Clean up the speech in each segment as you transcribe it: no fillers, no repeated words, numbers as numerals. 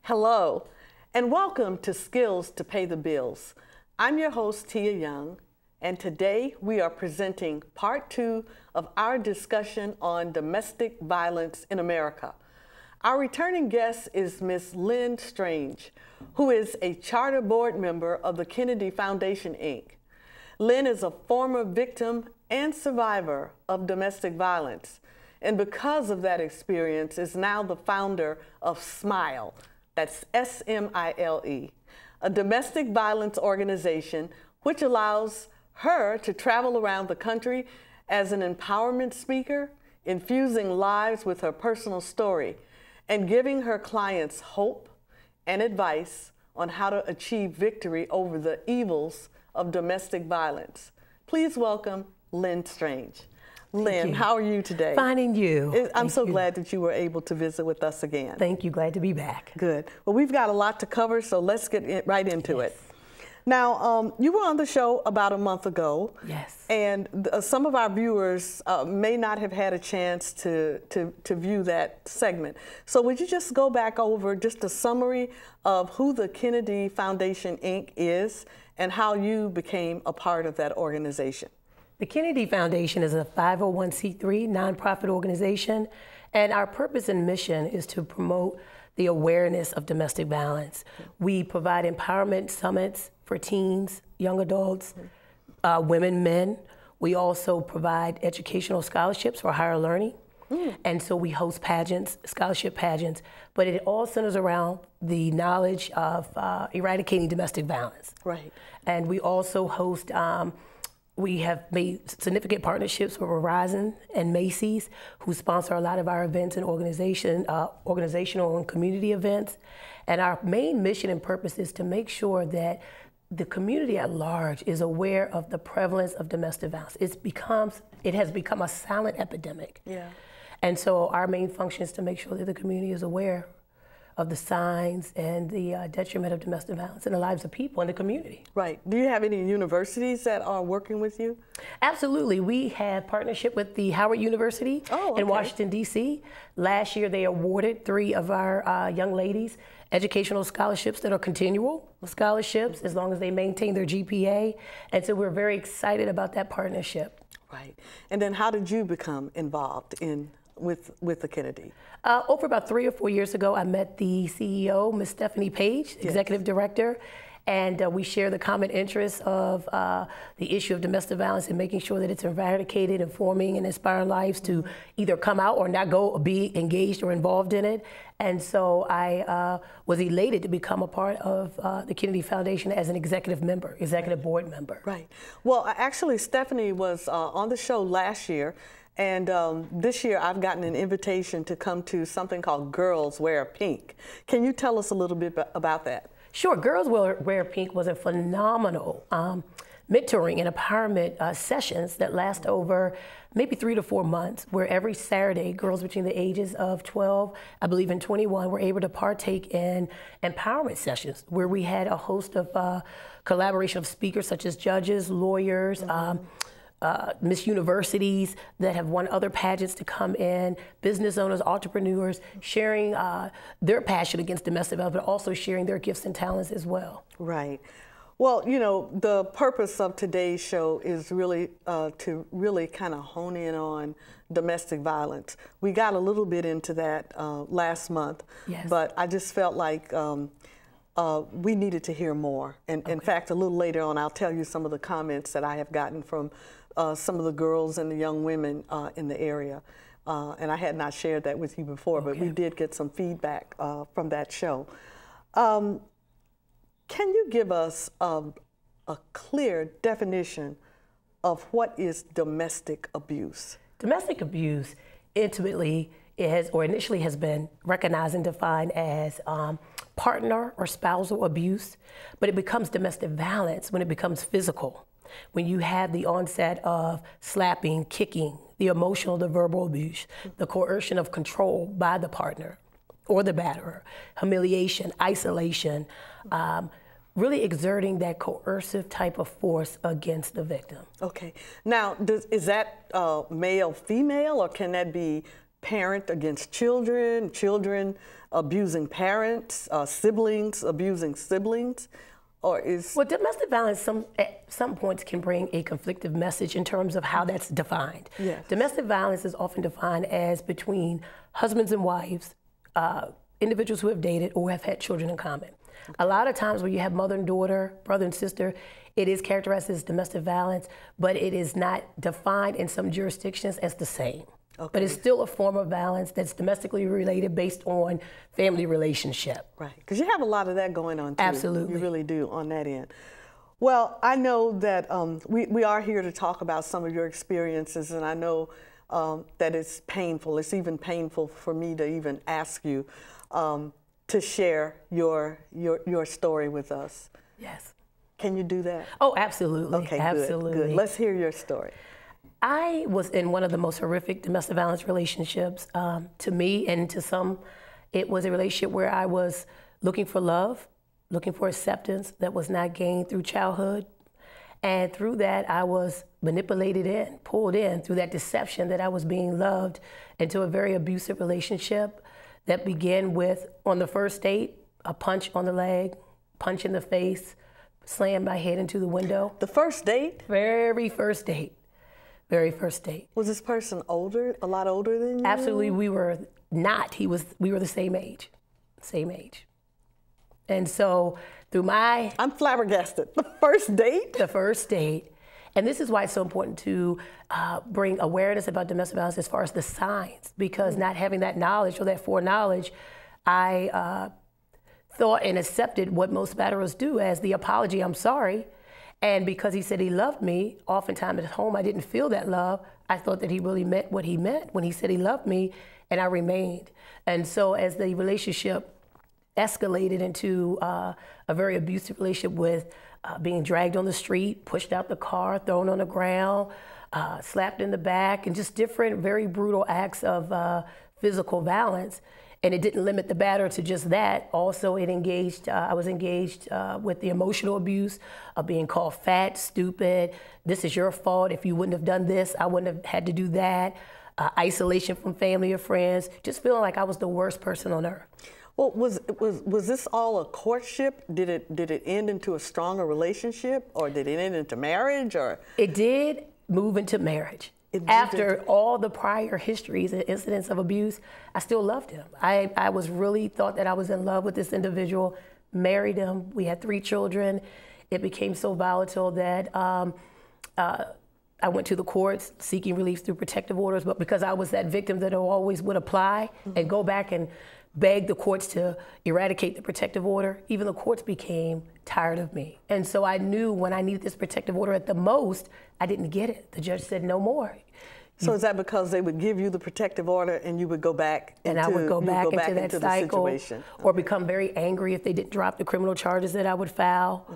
Hello, and welcome to Skills to Pay the Bills. I'm your host, Tia Young, and today we are presenting part 2 of our discussion on domestic violence in America. Our returning guest is Ms. Lynn Strange, who is a charter board member of the Kennedy Foundation, Inc. Lynn is a former victim and survivor of domestic violence, and because of that experience is now the founder of SMILE, that's S-M-I-L-E, a domestic violence organization which allows her to travel around the country as an empowerment speaker, infusing lives with her personal story and giving her clients hope and advice on how to achieve victory over the evils of domestic violence. Please welcome Lynn Strange. Lynn, how are you today? Fine, and you? I'm so glad that you were able to visit with us again. Thank you. Glad to be back. Good. Well, we've got a lot to cover, so let's get right into it. Now, you were on the show about a month ago. Yes. And some of our viewers may not have had a chance to view that segment. So would you just go back over just a summary of who the Kennedy Foundation, Inc. is and how you became a part of that organization? The Kennedy Foundation is a 501c3 nonprofit organization, and our purpose and mission is to promote the awareness of domestic violence. We provide empowerment summits for teens, young adults, women, men. We also provide educational scholarships for higher learning. And so we host pageants, scholarship pageants, but it all centers around the knowledge of eradicating domestic violence. Right. And we also host we have made significant partnerships with Verizon and Macy's, who sponsor a lot of our events and organizational and community events. And our main mission and purpose is to make sure that the community at large is aware of the prevalence of domestic violence. It has become a silent epidemic. Yeah. And so our main function is to make sure that the community is aware of the signs and the detriment of domestic violence in the lives of people in the community. Right. Do you have any universities that are working with you? Absolutely. We have partnership with the Howard University in Washington, D.C. Last year, they awarded 3 of our young ladies educational scholarships that are continual scholarships as long as they maintain their GPA. And so we're very excited about that partnership. Right. And then how did you become involved with the Kennedy? Over about 3 or 4 years ago, I met the CEO, Ms. Stephanie Page, Executive Director, and we share the common interest of the issue of domestic violence and making sure that it's eradicated, informing and inspiring lives to either come out or not go or be engaged or involved in it. And so I was elated to become a part of the Kennedy Foundation as an executive board member. Right. Well, actually, Stephanie was on the show last year. And this year, I've gotten an invitation to come to something called Girls Wear Pink. Can you tell us a little bit about that? Sure. Girls Wear Pink was a phenomenal mentoring and empowerment sessions that last over maybe 3 to 4 months, where every Saturday, girls between the ages of 12, I believe, and 21 were able to partake in empowerment sessions, where we had a host of collaboration of speakers such as judges, lawyers, Miss Universities that have won other pageants to come in, business owners, entrepreneurs, sharing their passion against domestic violence, but also sharing their gifts and talents as well. Right. Well, you know, the purpose of today's show is really to really kind of hone in on domestic violence. We got a little bit into that last month, but I just felt like we needed to hear more. And in fact, a little later on, I'll tell you some of the comments that I have gotten from some of the girls and the young women in the area. And I had not shared that with you before, but we did get some feedback from that show. Can you give us a clear definition of what is domestic abuse? Domestic abuse initially has been recognized and defined as partner or spousal abuse, but it becomes domestic violence when it becomes physical. When you have the onset of slapping, kicking, the emotional, the verbal abuse, the coercion of control by the partner or the batterer, humiliation, isolation, really exerting that coercive type of force against the victim. Okay. Now, is that male, female, or can that be parent against children, children abusing parents, siblings abusing siblings? Or is... Well, domestic violence at some points can bring a conflictive message in terms of how that's defined. Yes. Domestic violence is often defined as between husbands and wives, individuals who have dated or have had children in common. Okay. A lot of times when you have mother and daughter, brother and sister, it is characterized as domestic violence, but it is not defined in some jurisdictions as the same. Okay. But it's still a form of violence that's domestically related based on family relationship. Right, because you have a lot of that going on too. Absolutely. You really do on that end. Well, I know that we are here to talk about some of your experiences, and I know that it's painful. It's even painful for me to even ask you to share your story with us. Yes. Can you do that? Oh, absolutely. Okay, absolutely. Good. Let's hear your story. I was in one of the most horrific domestic violence relationships. To me and to some, it was a relationship where I was looking for love, looking for acceptance that was not gained through childhood. And through that, I was manipulated in, pulled in through that deception that I was being loved into a very abusive relationship that began with, on the first date, a punch on the leg, punch in the face, slammed my head into the window. The first date? Very first date. Very first date. Was this person older, a lot older than you? Absolutely, we were not. We were the same age. And so through my... I'm flabbergasted. The first date? The first date. And this is why it's so important to bring awareness about domestic violence as far as the signs, because not having that knowledge or that foreknowledge, I thought and accepted what most batterers do as the apology, I'm sorry. And because he said he loved me, oftentimes at home I didn't feel that love. I thought that he really meant what he meant when he said he loved me, and I remained. And so as the relationship escalated into a very abusive relationship with being dragged on the street, pushed out the car, thrown on the ground, slapped in the back, and just different very brutal acts of physical violence. And it didn't limit the batter to just that. Also, it engaged, I was engaged with the emotional abuse of being called fat, stupid, this is your fault. If you wouldn't have done this, I wouldn't have had to do that. Isolation from family or friends, just feeling like I was the worst person on earth. Well, was this all a courtship? Did it end into a stronger relationship, or did it end into marriage, or? It did move into marriage. After all the prior histories and incidents of abuse, I still loved him. I was really thought that I was in love with this individual, married him. We had 3 children. It became so volatile that I went to the courts seeking relief through protective orders, but because I was that victim that always would apply and go back and beg the courts to eradicate the protective order, even the courts became tired of me. And so I knew when I needed this protective order at the most, I didn't get it. The judge said no more. So is that because they would give you the protective order and you would go back into, and I would go back into that cycle, situation? Or become very angry if they didn't drop the criminal charges that I would file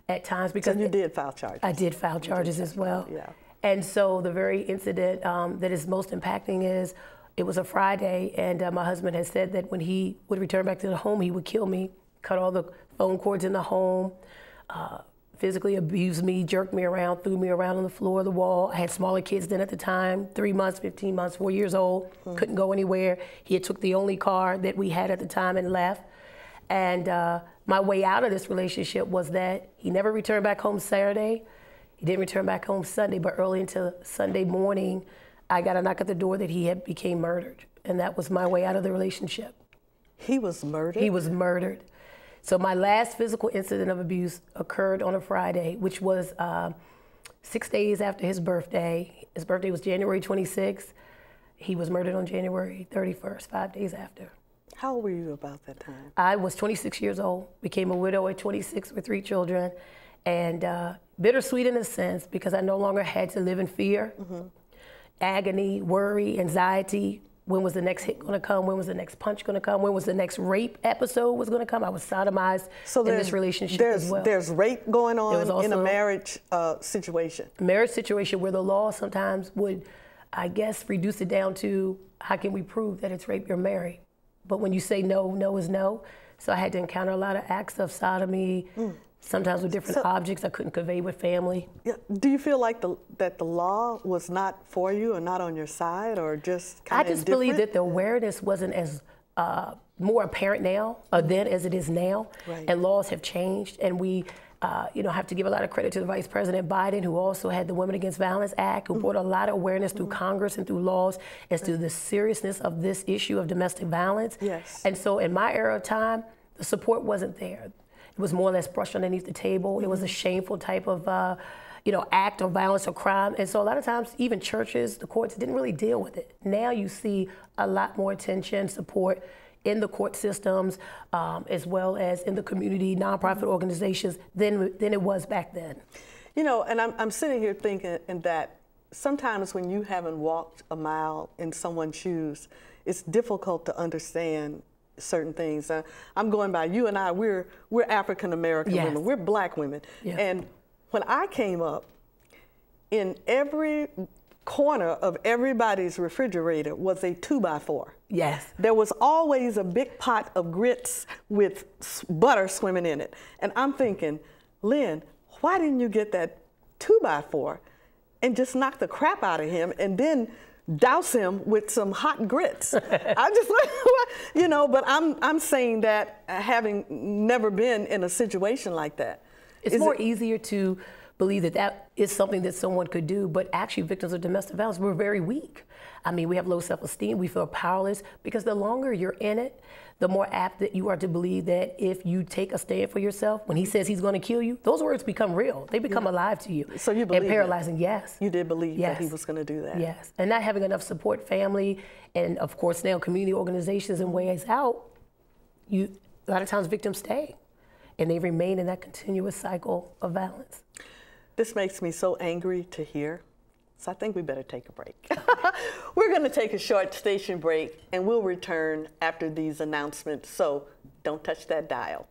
at times. Because so you did file charges? I did file charges as well. Yeah. And so the very incident that is most impacting is, it was a Friday, and my husband had said that when he would return back to the home, he would kill me, cut all the phone cords in the home, physically abused me, jerked me around, threw me around on the floor of the wall. I had smaller kids then at the time, 3 months, 15 months, 4 years old, couldn't go anywhere. He had took the only car that we had at the time and left. And my way out of this relationship was that he never returned back home Saturday. He didn't return back home Sunday, but early into Sunday morning, I got a knock at the door that he had became murdered. And that was my way out of the relationship. He was murdered? He was murdered. So my last physical incident of abuse occurred on a Friday, which was 6 days after his birthday. His birthday was January 26th. He was murdered on January 31st, 5 days after. How old were you about that time? I was 26 years old, became a widow at 26 with 3 children. And bittersweet in a sense, because I no longer had to live in fear. Agony, worry, anxiety. When was the next hit going to come? When was the next punch going to come? When was the next rape episode was going to come? I was sodomized in this relationship as well. There's rape going on in a marriage situation. A marriage situation where the law sometimes would, I guess, reduce it down to, how can we prove that it's rape? You're married. But when you say no, no is no. So I had to encounter a lot of acts of sodomy, sometimes with different objects I couldn't convey with family. Yeah. Do you feel like that the law was not for you or not on your side, or just kind of I just believe that the awareness wasn't as more apparent now then as it is now, right. And laws have changed, and we have to give a lot of credit to the Vice President Biden, who also had the Women Against Violence Act, who brought a lot of awareness through Congress and through laws as to the seriousness of this issue of domestic violence. Yes. And so in my era of time, the support wasn't there. It was more or less brushed underneath the table. It was a shameful type of act of violence or crime. And so a lot of times, even churches, the courts didn't really deal with it. Now you see a lot more attention, support in the court systems, as well as in the community, nonprofit organizations than it was back then. You know, and I'm sitting here thinking that sometimes when you haven't walked a mile in someone's shoes, it's difficult to understand certain things. I'm going by you and I, we're African American Yes. women, we're black women. Yes. And when I came up, in every corner of everybody's refrigerator was a 2x4. Yes. There was always a big pot of grits with butter swimming in it. And I'm thinking, Lynn, why didn't you get that 2x4 and just knock the crap out of him and then douse him with some hot grits? I just, but I'm saying that having never been in a situation like that. It's easier to believe that is something that someone could do, but actually victims of domestic violence, we're very weak. I mean, we have low self-esteem, we feel powerless, because the longer you're in it, the more apt that you are to believe that if you take a stand for yourself, when he says he's going to kill you, those words become real. They become alive to you. So you believe and paralyzing, that? Yes. You did believe yes. that he was going to do that? Yes. And not having enough support, family, and of course now community organizations and ways out, a lot of times victims stay, and they remain in that continuous cycle of violence. This makes me so angry to hear, so I think we better take a break. We're going to take a short station break, and we'll return after these announcements, so don't touch that dial.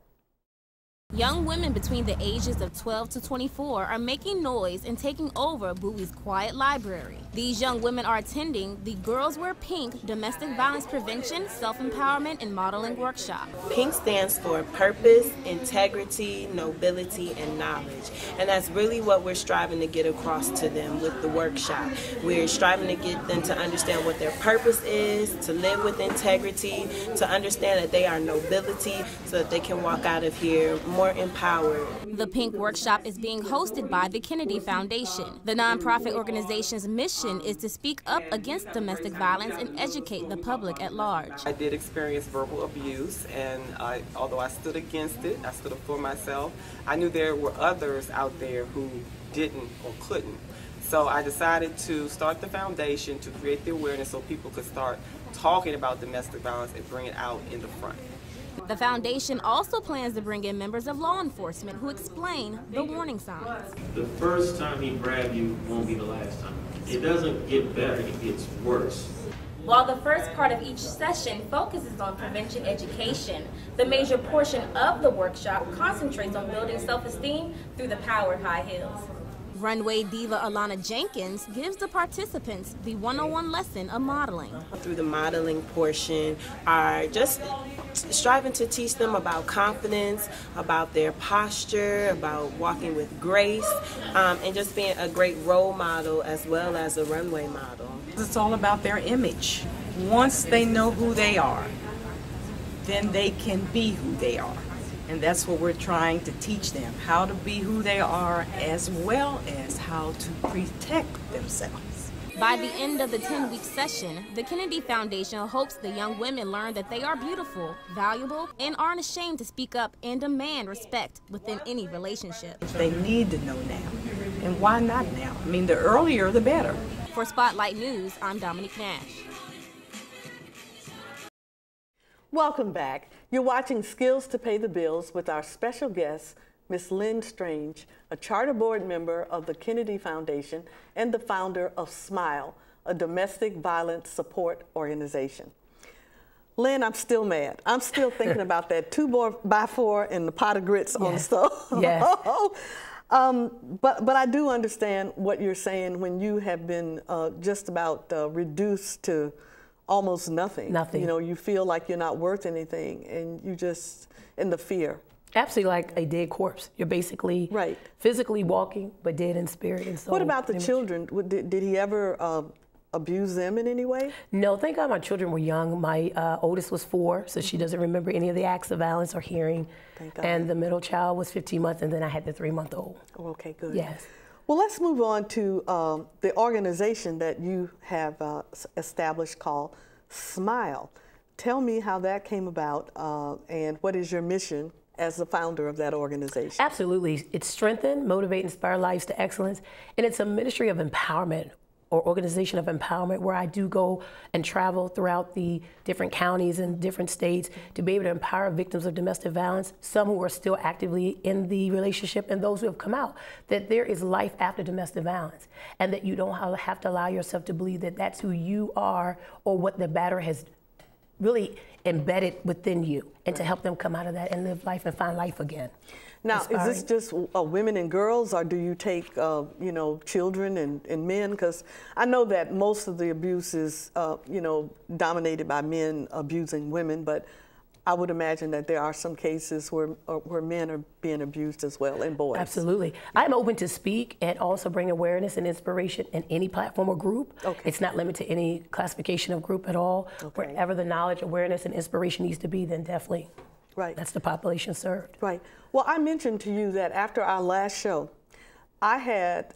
Young women between the ages of 12 to 24 are making noise and taking over Bowie's quiet library. These young women are attending the Girls Wear Pink Domestic Violence Prevention, Self-Empowerment, and Modeling Workshop. PINK stands for Purpose, Integrity, Nobility, and Knowledge. And that's really what we're striving to get across to them with the workshop. We're striving to get them to understand what their purpose is, to live with integrity, to understand that they are nobility, so that they can walk out of here more empowered. The Pink Workshop is being hosted by the Kennedy Foundation. The nonprofit organization's mission is to speak up against domestic violence and educate the public at large. I did experience verbal abuse, and although I stood against it, I stood up for myself, I knew there were others out there who didn't or couldn't. So I decided to start the foundation to create the awareness so people could start talking about domestic violence and bring it out in the front. The foundation also plans to bring in members of law enforcement who explain the warning signs. The first time he grabbed you won't be the last time. It doesn't get better, it gets worse. While the first part of each session focuses on prevention education, the major portion of the workshop concentrates on building self-esteem through the power of high heels. Runway diva Alana Jenkins gives the participants the one-on-one lesson of modeling. Through the modeling portion, are just striving to teach them about confidence, about their posture, about walking with grace, and just being a great role model as well as a runway model. It's all about their image. Once they know who they are, then they can be who they are. And that's what we're trying to teach them, how to be who they are as well as how to protect themselves. By the end of the 10-week session, the Kennedy Foundation hopes the young women learn that they are beautiful, valuable, and aren't ashamed to speak up and demand respect within any relationship. They need to know now. And why not now? I mean, the earlier, the better. For Spotlight News, I'm Dominique Nash. Welcome back. You're watching Skills to Pay the Bills with our special guest, Ms. Lynn Strange, a charter board member of the Kennedy Foundation and the founder of SMILE, a domestic violence support organization. Lynn, I'm still mad. I'm still thinking about that 2x4 and the pot of grits on the stove. Yes. But I do understand what you're saying when you have been just about reduced to almost nothing. Nothing. You know, you feel like you're not worth anything, and you just, in the fear. Absolutely, like a dead corpse. You're basically physically walking, but dead in spirit and soul. What about the children? Did he ever abuse them in any way? No, thank God my children were young. My oldest was 4, so she doesn't remember any of the acts of violence or hearing. Thank God. And the middle child was 15 months, and then I had the 3-month-old. Oh, okay, good. Yes. Well, let's move on to the organization that you have established called Smile. Tell me how that came about and what is your mission as the founder of that organization? Absolutely. It's strengthen, motivate, inspire lives to excellence. And it's a ministry of empowerment or organization of empowerment where I do go and travel throughout the different counties and different states to be able to empower victims of domestic violence, some who are still actively in the relationship and those who have come out, that there is life after domestic violence and that you don't have to allow yourself to believe that that's who you are or what the batterer has really embedded within you, and to help them come out of that and live life and find life again. Now, Inspiring. is this just women and girls, or do you take, you know, children and men? Because I know that most of the abuse is, you know, dominated by men abusing women, but I would imagine that there are some cases where men are being abused as well, and boys. Absolutely. I'm open to speak and also bring awareness and inspiration in any platform or group. Okay. It's not limited to any classification of group at all. Okay. Wherever the knowledge, awareness, and inspiration needs to be, then definitely that's the population served. Right. Well, I mentioned to you that after our last show, I had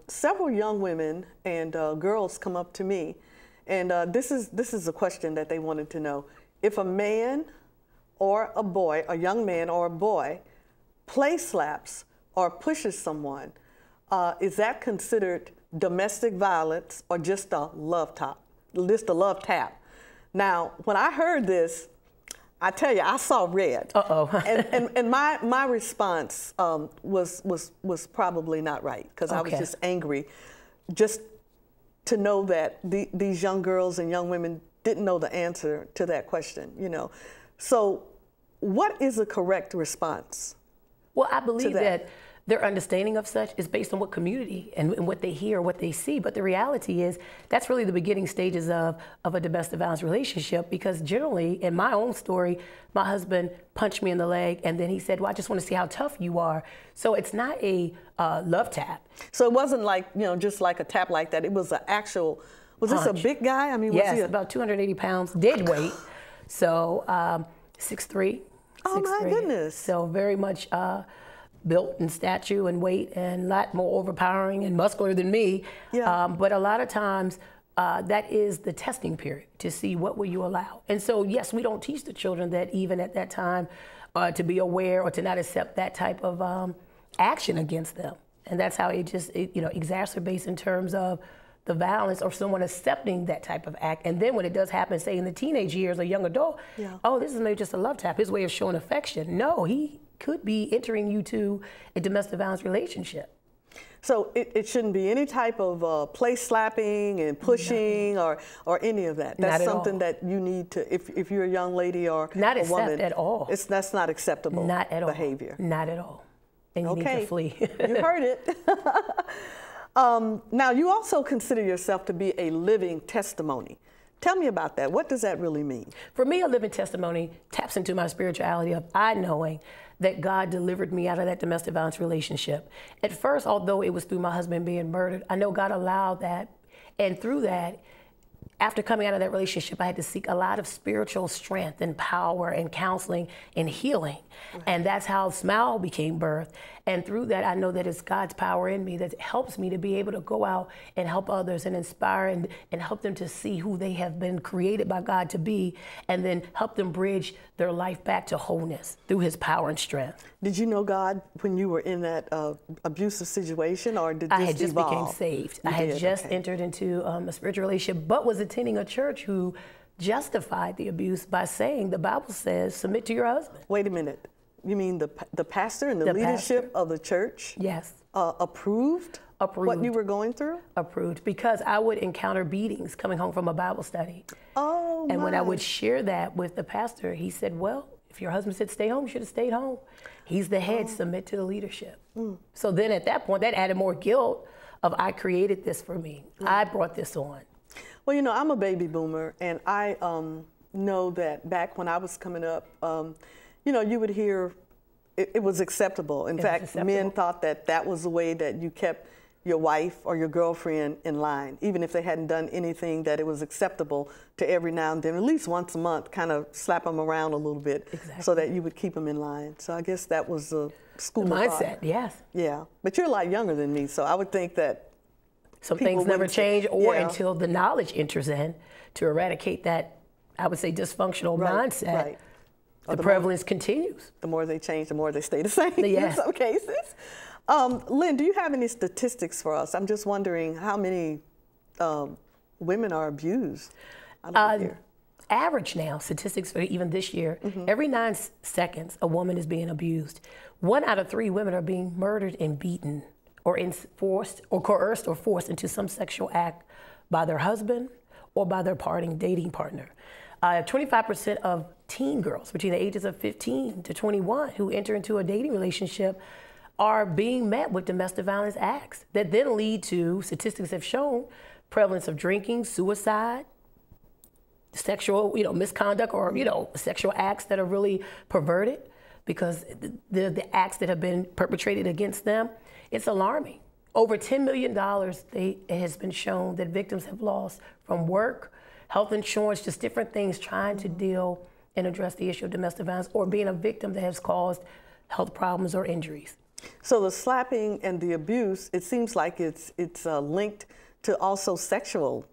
several young women and girls come up to me, and this is a question that they wanted to know. If a man or a boy, a young man or a boy, play slaps or pushes someone, is that considered domestic violence or just a love tap? Now, when I heard this, I tell you, I saw red. and my response was probably not right, because I was just angry, just to know that these young girls and young women didn't know the answer to that question, you know. So what is a correct response? Well, I believe that their understanding of such is based on what community and what they hear, what they see. But the reality is that's really the beginning stages of a domestic violence relationship, because generally, in my own story, my husband punched me in the leg and then he said, well, I just want to see how tough you are. So it's not a love tap. So it wasn't like, you know, just like a tap like that. It was an actual, was punch. This a big guy? I mean, yes, was he about 280 pounds, dead weight. So 6'3". Oh, my goodness. So very much built in stature and weight, and a lot more overpowering and muscular than me. Yeah. But a lot of times that is the testing period to see what will you allow. And so, yes, we don't teach the children that even at that time to be aware or to not accept that type of action against them. And that's how it just, you know, exacerbates in terms of the violence or someone accepting that type of act. And then when it does happen, say in the teenage years, a young adult, oh, this is maybe just a love tap, his way of showing affection. No, he could be entering you to a domestic violence relationship. So it shouldn't be any type of play slapping and pushing or any of that. That's something that you need to, if you're a young lady or not a woman. at all. That's not acceptable not at behavior. All. Not at all. And you need to flee. You heard it. Now, you also consider yourself to be a living testimony. Tell me about that. What does that really mean? For me, a living testimony taps into my spirituality of I knowing that God delivered me out of that domestic violence relationship. At first, although it was through my husband being murdered, I know God allowed that. And through that, after coming out of that relationship, I had to seek a lot of spiritual strength and power and counseling and healing. Right. And that's how Smile became birthed. And through that, I know that it's God's power in me that helps me to be able to go out and help others and inspire and help them to see who they have been created by God to be, and then help them bridge their life back to wholeness through his power and strength. Did you know God when you were in that abusive situation, or did this I had just evolve? became saved. I had just entered into a spiritual relationship, but was attending a church who justified the abuse by saying the Bible says, submit to your husband. Wait a minute. You mean the pastor and the leadership of the church? Yes. Approved what you were going through? Approved, because I would encounter beatings coming home from a Bible study. Oh, and when I would share that with the pastor, he said, well, if your husband said stay home, you should have stayed home. He's the head, submit to the leadership. So then at that point, that added more guilt of I created this for me. I brought this on. Well, you know, I'm a baby boomer, and I know that back when I was coming up, you know, you would hear it was acceptable. In fact, men thought that that was the way that you kept your wife or your girlfriend in line, even if they hadn't done anything, that it was acceptable to every now and then, at least once a month, kind of slap them around a little bit so that you would keep them in line. So I guess that was a school of thought. Mindset, yes. Yeah, but you're a lot younger than me, so I would think that some things never change until the knowledge enters in to eradicate that, I would say, dysfunctional mindset. Right. The prevalence continues. The more they change, the more they stay the same in some cases. Lynn, do you have any statistics for us? I'm just wondering how many women are abused out of here. Average now, statistics for even this year, every 9 seconds a woman is being abused. 1 out of 3 women are being murdered and beaten or forced or coerced or forced into some sexual act by their husband or by their dating partner. 25% of teen girls between the ages of 15 to 21 who enter into a dating relationship are being met with domestic violence acts that then lead to, statistics have shown, prevalence of drinking, suicide, sexual, misconduct, or, sexual acts that are really perverted because the acts that have been perpetrated against them. It's alarming. Over $10 million it has been shown that victims have lost from work, health insurance, just different things trying to deal and address the issue of domestic violence or being a victim that has caused health problems or injuries. So the slapping and the abuse, it seems like it's linked to also sexual,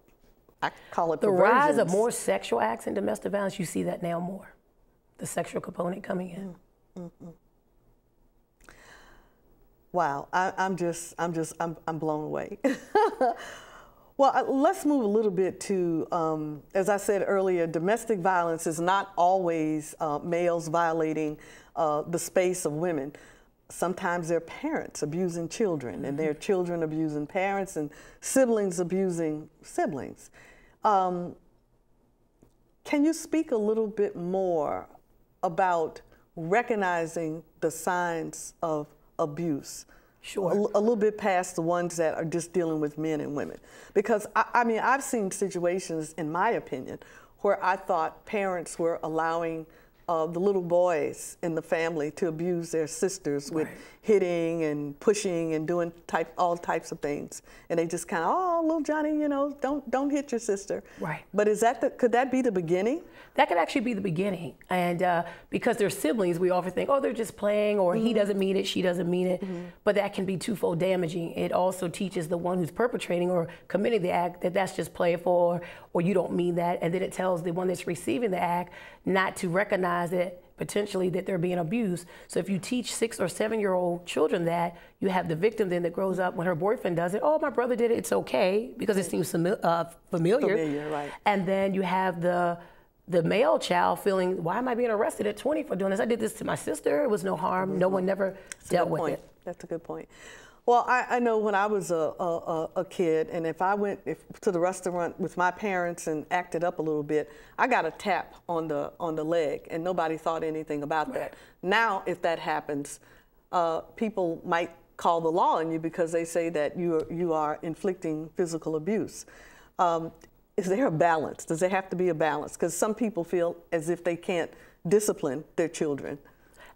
I call it the perversions. rise of more sexual acts and domestic violence. You see that now more, the sexual component coming in. Wow, I'm blown away. Well, let's move a little bit to, as I said earlier, domestic violence is not always males violating the space of women. Sometimes they're parents abusing children, and they're children abusing parents, and siblings abusing siblings. Can you speak a little bit more about recognizing the signs of abuse? Sure. A little bit past the ones that are just dealing with men and women. Because, I mean, I've seen situations, in my opinion, where I thought parents were allowing the little boys in the family to abuse their sisters with hitting and pushing and doing all types of things. And they just kind of, oh, little Johnny, don't hit your sister. Right. But could that be the beginning? That could actually be the beginning. And because they're siblings, we often think, oh, they're just playing, or he doesn't mean it, she doesn't mean it. But that can be twofold damaging. It also teaches the one who's perpetrating or committing the act that that's just playful, or you don't mean that. And then it tells the one that's receiving the act not to recognize it, potentially that they're being abused. So if you teach 6 or 7-year-old children that, you have the victim then that grows up when her boyfriend does it, oh, my brother did it, it's okay, because it seems familiar. Familiar, right. And then you have the male child feeling, why am I being arrested at 20 for doing this? I did this to my sister, it was no harm, no one never dealt with it. That's a good point. Well, I know when I was a kid, and if I went to the restaurant with my parents and acted up a little bit, I got a tap on the leg, and nobody thought anything about that. Now, if that happens, people might call the law on you because they say that you are inflicting physical abuse. Is there a balance? Does there have to be a balance? Because some people feel as if they can't discipline their children.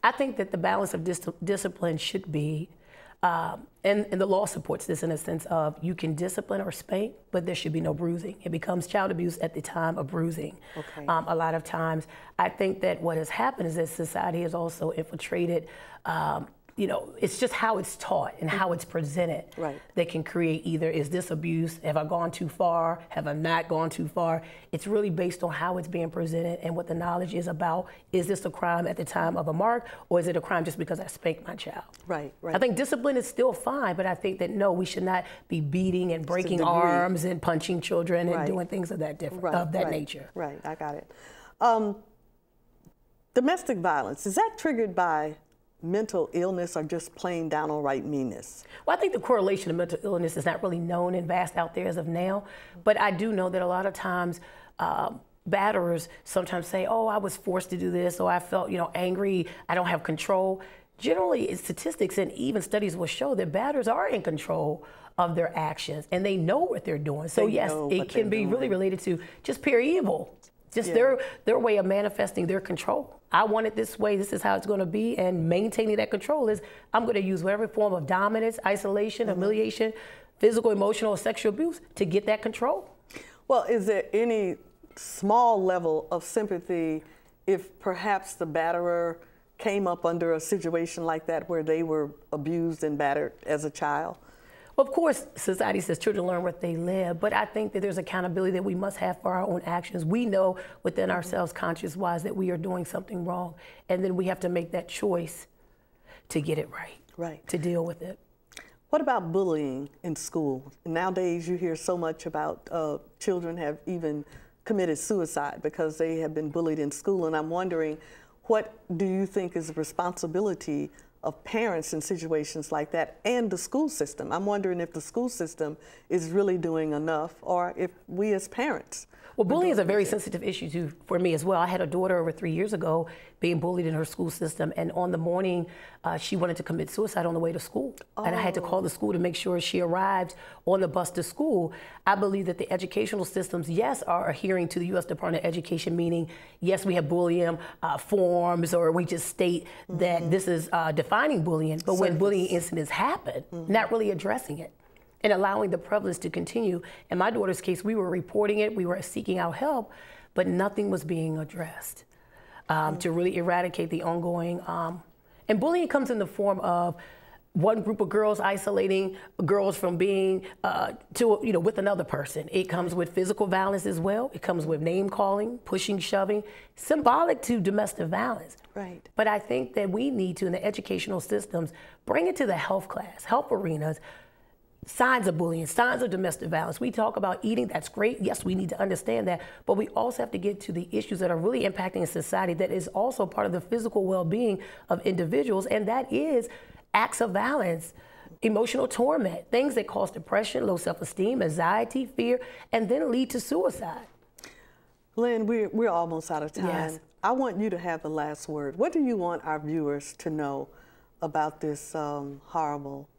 I think that the balance of discipline should be, and the law supports this in a sense of you can discipline or spank, but there should be no bruising. It becomes child abuse at the time of bruising. Okay. A lot of times, I think that what has happened is that society has also infiltrated, it's just how it's taught and how it's presented that can create either, is this abuse? Have I gone too far? Have I not gone too far? It's really based on how it's being presented and what the knowledge is about. Is this a crime at the time of a mark, or is it a crime just because I spanked my child? Right. I think discipline is still fine, but I think that no, we should not be beating and breaking arms and punching children and doing things of that nature. Right, I got it. Domestic violence, is that triggered by mental illness or just plain downright meanness? Well, I think the correlation of mental illness is not really known and vast out there as of now, but I do know that a lot of times batterers sometimes say, oh, I was forced to do this, or I felt, angry, I don't have control. Generally, statistics and even studies will show that batterers are in control of their actions and they know what they're doing. So yes, it can be really related to just pure evil. Just their way of manifesting their control. I want it this way, this is how it's going to be, and maintaining that control is I'm going to use whatever form of dominance, isolation, humiliation, physical, emotional, or sexual abuse to get that control. Well, is there any small level of sympathy if perhaps the batterer came up under a situation like that where they were abused and battered as a child? Well, of course, society says children learn what they live, but I think that there's accountability that we must have for our own actions. We know within ourselves, conscious-wise, that we are doing something wrong, and then we have to make that choice to get it right, to deal with it. What about bullying in school? Nowadays, you hear so much about children have even committed suicide because they have been bullied in school, and I'm wondering, what do you think is the responsibility of parents in situations like that and the school system? I'm wondering if the school system is really doing enough, or if we as parents. Well, bullying is a very sensitive issue for me as well. I had a daughter over 3 years ago being bullied in her school system, and on the morning she wanted to commit suicide on the way to school. And I had to call the school to make sure she arrived on the bus to school. I believe that the educational systems, yes, are adhering to the U.S. Department of Education, meaning, yes, we have bullying forms, or we just state that this is defining bullying, but when bullying incidents happen, not really addressing it and allowing the prevalence to continue. In my daughter's case, we were reporting it, we were seeking out help, but nothing was being addressed to really eradicate the ongoing. And bullying comes in the form of one group of girls isolating girls from being with another person. It comes with physical violence as well. It comes with name calling, pushing, shoving, symbolic to domestic violence. Right. But I think that we need to, in the educational systems, bring it to the health class, health arenas. Signs of bullying, signs of domestic violence. We talk about eating, that's great. Yes, we need to understand that, but we also have to get to the issues that are really impacting society that is also part of the physical well-being of individuals, and that is acts of violence, emotional torment, things that cause depression, low self-esteem, anxiety, fear, and then lead to suicide. Lynn, we're almost out of time. Yes. I want you to have the last word. What do you want our viewers to know about this horrible,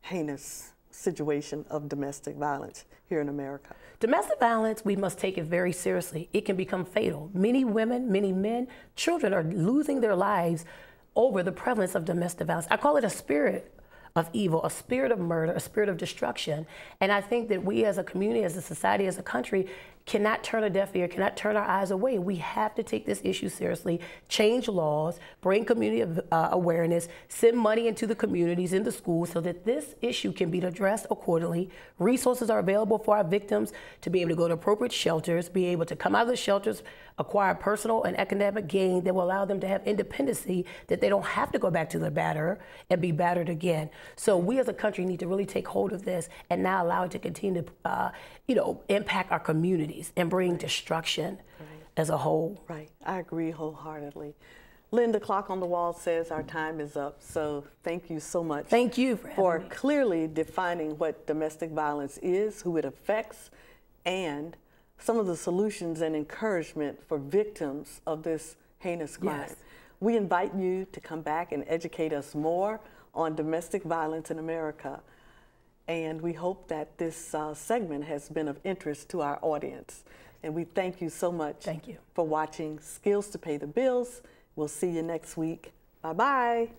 heinous situation of domestic violence here in America? Domestic violence, we must take it very seriously. It can become fatal. Many women, many men, children are losing their lives over the prevalence of domestic violence. I call it a spirit of evil, a spirit of murder, a spirit of destruction. And I think that we as a community, as a society, as a country, cannot turn a deaf ear, cannot turn our eyes away. We have to take this issue seriously, change laws, bring community awareness, send money into the communities, in the schools, so that this issue can be addressed accordingly. Resources are available for our victims to be able to go to appropriate shelters, be able to come out of the shelters, acquire personal and economic gain that will allow them to have independency, that they don't have to go back to the batterer and be battered again. So we as a country need to really take hold of this and not allow it to continue to impact our communities and bring destruction as a whole. Right, I agree wholeheartedly. Lynn, the clock on the wall says our time is up, so thank you so much. Thank you for clearly defining what domestic violence is, who it affects, and some of the solutions and encouragement for victims of this heinous crime. Yes. We invite you to come back and educate us more on domestic violence in America. And we hope that this segment has been of interest to our audience. And we thank you so much for watching Skills to Pay the Bills. We'll see you next week. Bye-bye.